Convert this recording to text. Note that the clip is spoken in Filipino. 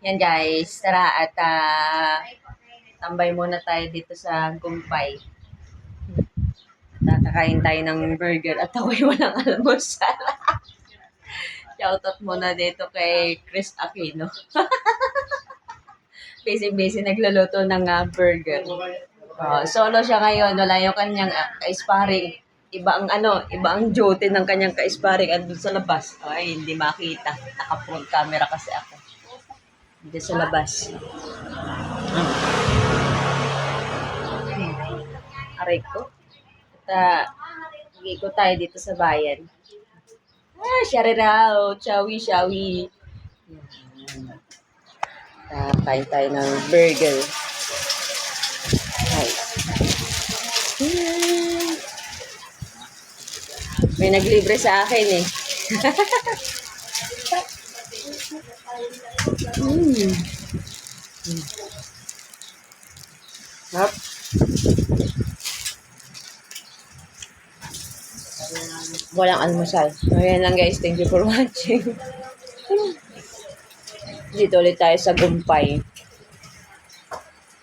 Yan guys, tara at tambay muna tayo dito sa Gumpay. Tatakain tayo ng burger at ako'y walang almusal. Shoutout muna dito kay Chris Aquino. Busy-busy nagluluto ng burger. Solo siya ngayon, wala yung kanyang ka-sparring. Iba ang duty ng kanyang ka-sparring andun sa labas. Ay, hindi makita. Naka-front camera kasi ako. Hindi sa labas. Aray ko. At mag-ikot tayo dito sa bayan. Shariraw, chawi-shawi. Kain tayo ng burger. Ay. May naglibre sa akin eh. Hop. Walang almusal. Ayan lang guys. Thank you for watching. Dito ulit tayo sa Gumpay.